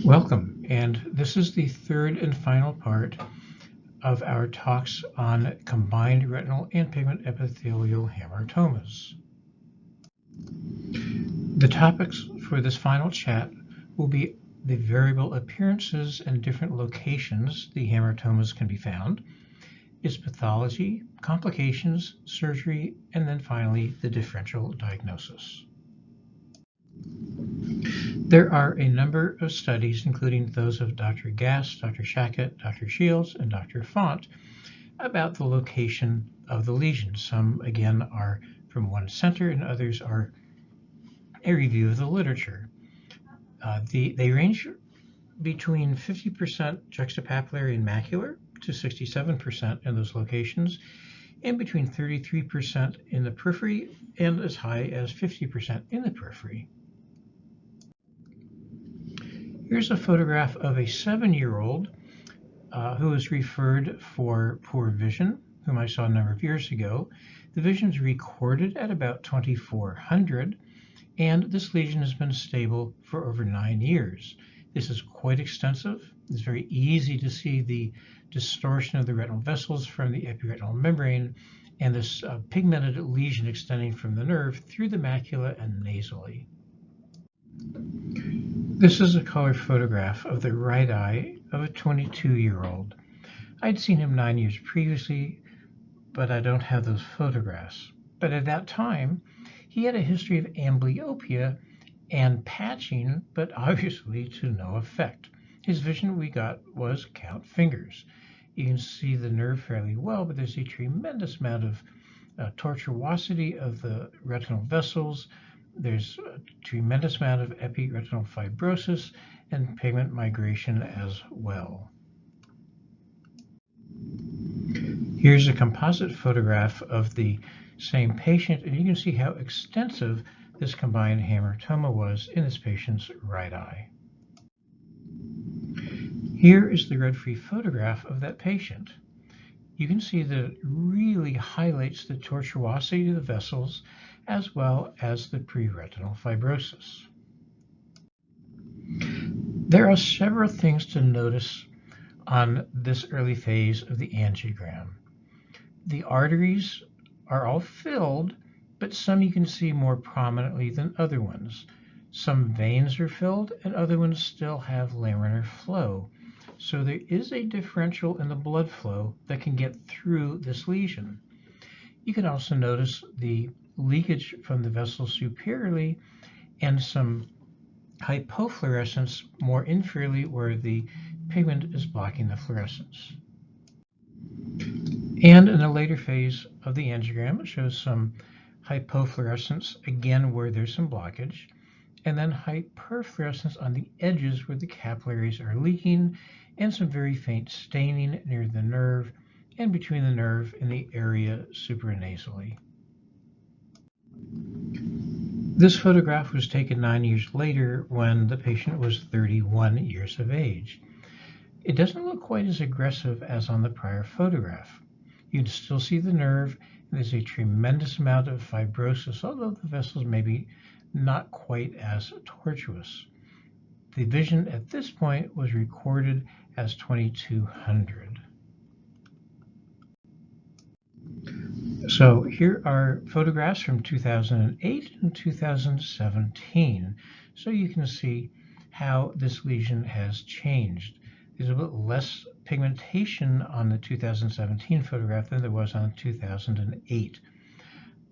Welcome, and this is the third and final part of our talks on combined retinal and pigment epithelial hamartomas. The topics for this final chat will be the variable appearances and different locations the hamartomas can be found, its pathology, complications, surgery, and then finally the differential diagnosis. There are a number of studies, including those of Dr. Gass, Dr. Shackett, Dr. Shields, and Dr. Font, about the location of the lesions. Some, again, are from one center, and others are a review of the literature. They range between 50% juxtapapillary and macular to 67% in those locations, and between 33% in the periphery and as high as 50% in the periphery. Here's a photograph of a 7-year-old who was referred for poor vision, whom I saw a number of years ago. The vision is recorded at about 2400, and this lesion has been stable for over 9 years. This is quite extensive. It's very easy to see the distortion of the retinal vessels from the epiretinal membrane and this pigmented lesion extending from the nerve through the macula and nasally. This is a color photograph of the right eye of a 22-year-old. I'd seen him 9 years previously, but I don't have those photographs. But at that time, he had a history of amblyopia and patching, but obviously to no effect. His vision we got was count fingers. You can see the nerve fairly well, but there's a tremendous amount of tortuosity of the retinal vessels. There's a tremendous amount of epiretinal fibrosis and pigment migration as well. Here's a composite photograph of the same patient, and you can see how extensive this combined hamartoma was in this patient's right eye. Here is the red-free photograph of that patient. You can see that it really highlights the tortuosity of the vessels as well as the preretinal fibrosis. There are several things to notice on this early phase of the angiogram. The arteries are all filled, but some you can see more prominently than other ones. Some veins are filled and other ones still have laminar flow. So there is a differential in the blood flow that can get through this lesion. You can also notice the leakage from the vessel superiorly and some hypofluorescence more inferiorly where the pigment is blocking the fluorescence. And in a later phase of the angiogram, it shows some hypofluorescence, again where there's some blockage, and then hyperfluorescence on the edges where the capillaries are leaking, and some very faint staining near the nerve and between the nerve and the area supranasally. This photograph was taken 9 years later when the patient was 31 years of age. It doesn't look quite as aggressive as on the prior photograph. You can still see the nerve, and there's a tremendous amount of fibrosis, although the vessels may be not quite as tortuous. The vision at this point was recorded as 2200. So here are photographs from 2008 and 2017. So you can see how this lesion has changed. There's a bit less pigmentation on the 2017 photograph than there was on 2008.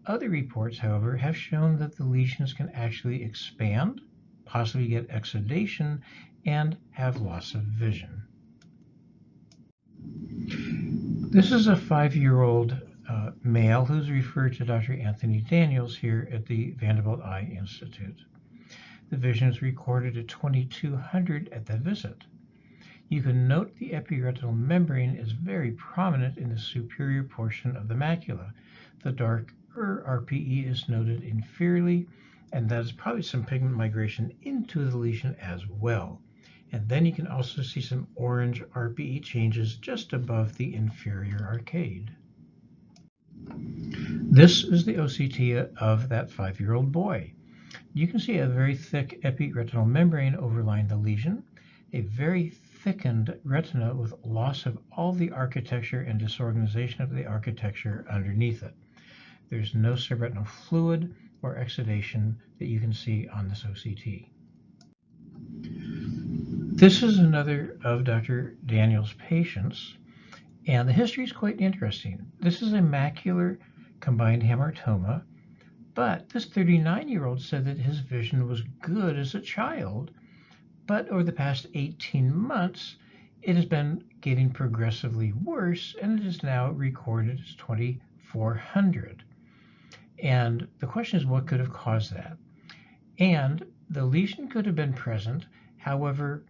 Other reports, however, have shown that the lesions can actually expand, possibly get exudation, and have loss of vision. This is a 5-year-old male who's referred to Dr. Anthony Daniels here at the Vanderbilt Eye Institute. The vision is recorded at 2200 at that visit. You can note the epiretinal membrane is very prominent in the superior portion of the macula. The darker RPE is noted inferiorly, and that is probably some pigment migration into the lesion as well. And then you can also see some orange RPE changes just above the inferior arcade. This is the OCT of that 5-year-old boy. You can see a very thick epiretinal membrane overlying the lesion. a very thickened retina with loss of all the architecture and disorganization of the architecture underneath it. There's no subretinal fluid or exudation that you can see on this OCT. This is another of Dr. Daniel's patients, and the history is quite interesting. This is a macular combined hamartoma, but this 39-year-old said that his vision was good as a child, but over the past 18 months, it has been getting progressively worse, and it is now recorded as 2400. And the question is, what could have caused that? And the lesion could have been present. However,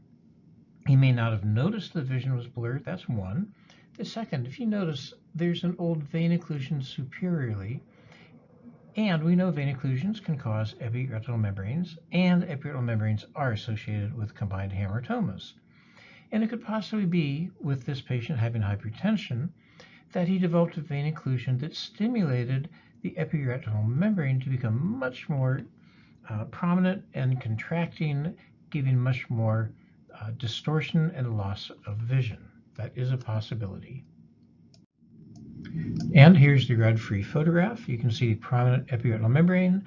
he may not have noticed the vision was blurred. That's one. The second, if you notice, there's an old vein occlusion superiorly, and we know vein occlusions can cause epiretinal membranes, and epiretinal membranes are associated with combined hamartomas. And it could possibly be, with this patient having hypertension, that he developed a vein occlusion that stimulated the epiretinal membrane to become much more prominent and contracting, giving much more distortion and loss of vision. That is a possibility. And here's the red-free photograph. You can see the prominent epiretinal membrane,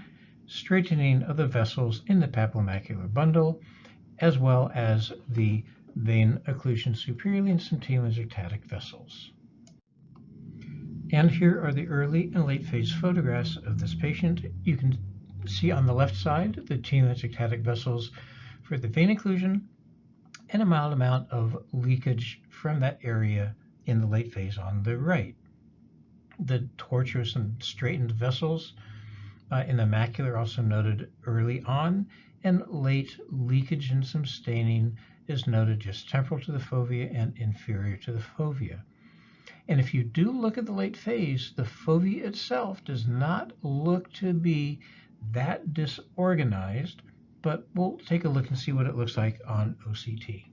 straightening of the vessels in the papillomacular bundle, as well as the vein occlusion superiorly and some telangiectatic vessels. And here are the early and late phase photographs of this patient. You can see on the left side the telangiectatic vessels for the vein occlusion and a mild amount of leakage from that area in the late phase on the right. The tortuous and straightened vessels in the macula also noted early on, and late leakage and some staining is noted just temporal to the fovea and inferior to the fovea. And if you do look at the late phase, the fovea itself does not look to be that disorganized, but we'll take a look and see what it looks like on OCT.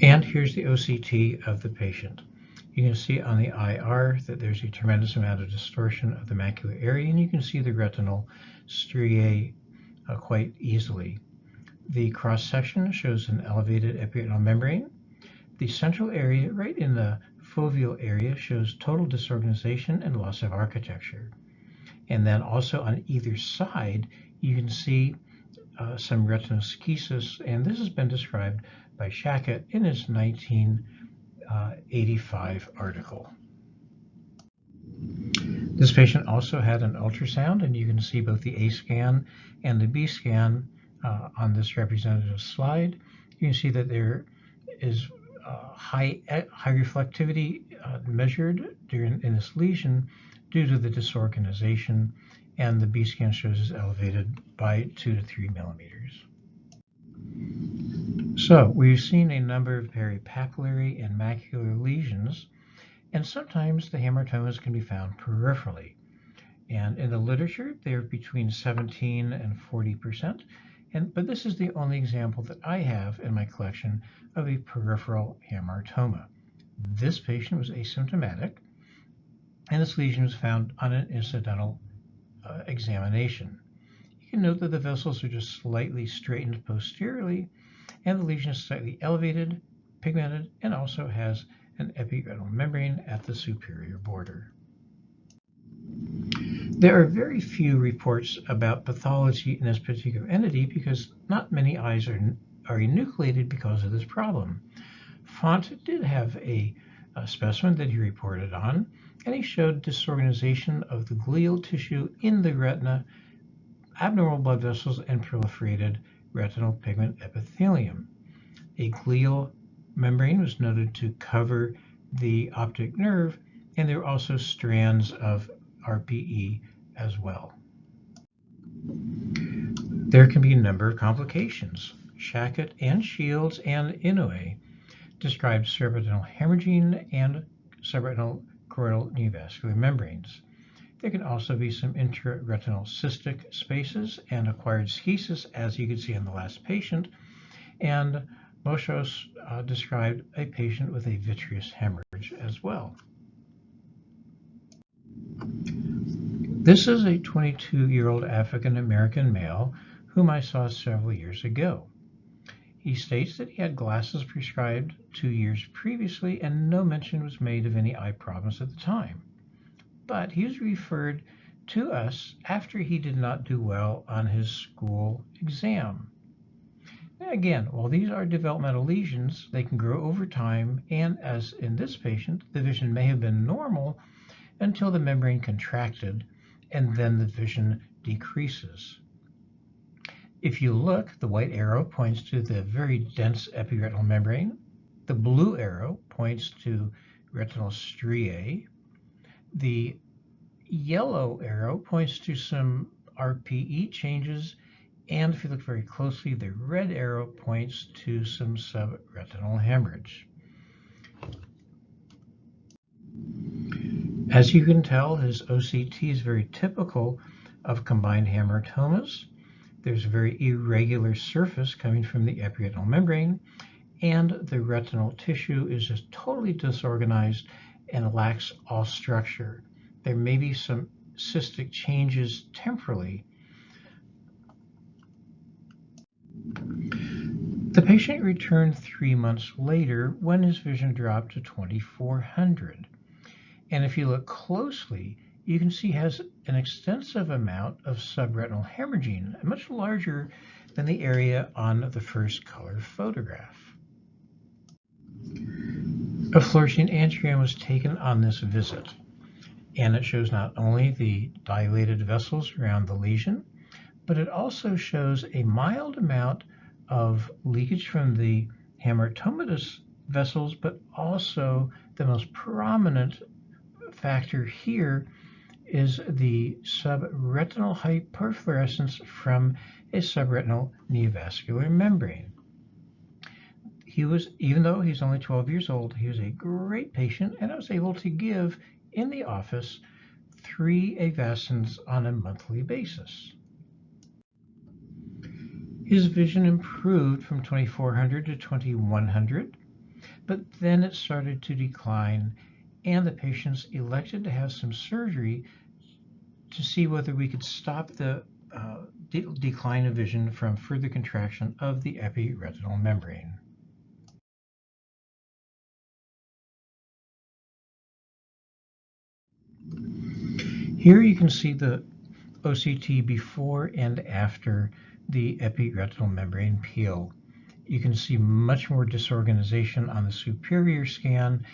And here's the OCT of the patient. You can see on the IR that there's a tremendous amount of distortion of the macular area, and you can see the retinal striae quite easily. The cross-section shows an elevated epiretinal membrane. The central area, right in the foveal area, shows total disorganization and loss of architecture. And then also on either side, you can see some retinoschisis, and this has been described by Shackett in his 1985 article. This patient also had an ultrasound, and you can see both the A scan and the B scan on this representative slide. You can see that there is high reflectivity measured in this lesion due to the disorganization, and the B scan shows is elevated by 2 to 3 millimeters. So we've seen a number of peripapillary and macular lesions, and sometimes the hamartomas can be found peripherally. And in the literature, they're between 17 and 40%. But this is the only example that I have in my collection of a peripheral hamartoma. This patient was asymptomatic, and this lesion was found on an incidental examination. You can note that the vessels are just slightly straightened posteriorly, and the lesion is slightly elevated, pigmented, and also has an epiretinal membrane at the superior border. There are very few reports about pathology in this particular entity because not many eyes are enucleated because of this problem. Font did have a specimen that he reported on, and he showed disorganization of the glial tissue in the retina, abnormal blood vessels, and proliferated retinal pigment epithelium. A glial membrane was noted to cover the optic nerve, and there were also strands of RPE as well. There can be a number of complications. Shackett and Shields and Inoue described subretinal hemorrhaging and subretinal choroidal neovascular membranes. There can also be some intraretinal cystic spaces and acquired schisis, as you can see in the last patient, and Moschos described a patient with a vitreous hemorrhage as well. This is a 22-year-old African-American male whom I saw several years ago. He states that he had glasses prescribed 2 years previously, and no mention was made of any eye problems at the time. But he was referred to us after he did not do well on his school exam. Again, while these are developmental lesions, they can grow over time, and as in this patient, the vision may have been normal until the membrane contracted, and then the vision decreases. If you look, the white arrow points to the very dense epiretinal membrane. The blue arrow points to retinal striae. The yellow arrow points to some RPE changes, and if you look very closely, the red arrow points to some subretinal hemorrhage. As you can tell, his OCT is very typical of combined hamartomas. There's a very irregular surface coming from the epiretinal membrane, and the retinal tissue is just totally disorganized and lacks all structure. There may be some cystic changes temporally. The patient returned 3 months later when his vision dropped to 2400. And if you look closely, you can see he has an extensive amount of subretinal hemorrhaging, much larger than the area on the first color photograph. A fluorescein angiogram was taken on this visit, and it shows not only the dilated vessels around the lesion, but it also shows a mild amount of leakage from the hamartomatous vessels, but also the most prominent factor here is the subretinal hyperfluorescence from a subretinal neovascular membrane. Even though he's only 12 years old, he was a great patient, and I was able to give in the office 3 avasins on a monthly basis. His vision improved from 2400 to 2100, but then it started to decline, and the patients elected to have some surgery to see whether we could stop the decline of vision from further contraction of the epiretinal membrane. Here you can see the OCT before and after the epiretinal membrane peel. You can see much more disorganization on the superior scan,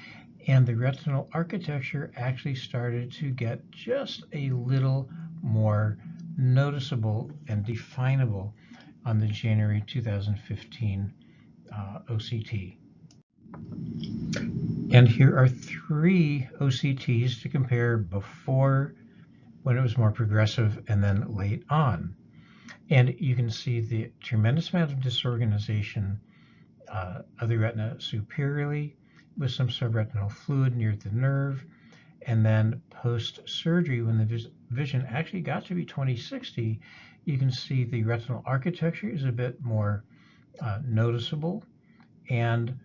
and the retinal architecture actually started to get just a little more noticeable and definable on the January 2015 OCT. And here are 3 OCTs to compare before, when it was more progressive, and then late on. And you can see the tremendous amount of disorganization of the retina superiorly with some subretinal fluid near the nerve. And then post-surgery, when the vision actually got to be 20/60, you can see the retinal architecture is a bit more noticeable. And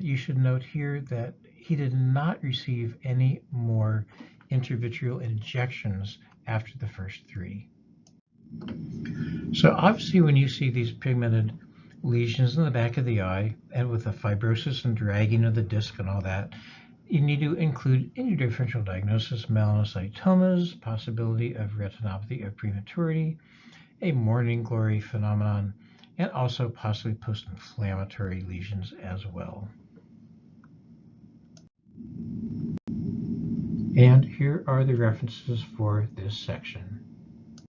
you should note here that he did not receive any more intravitreal injections after the first 3. So obviously when you see these pigmented lesions in the back of the eye, and with the fibrosis and dragging of the disc and all that, you need to include in your differential diagnosis melanocytomas, possibility of retinopathy of prematurity, a morning glory phenomenon, and also possibly post-inflammatory lesions as well. And here are the references for this section.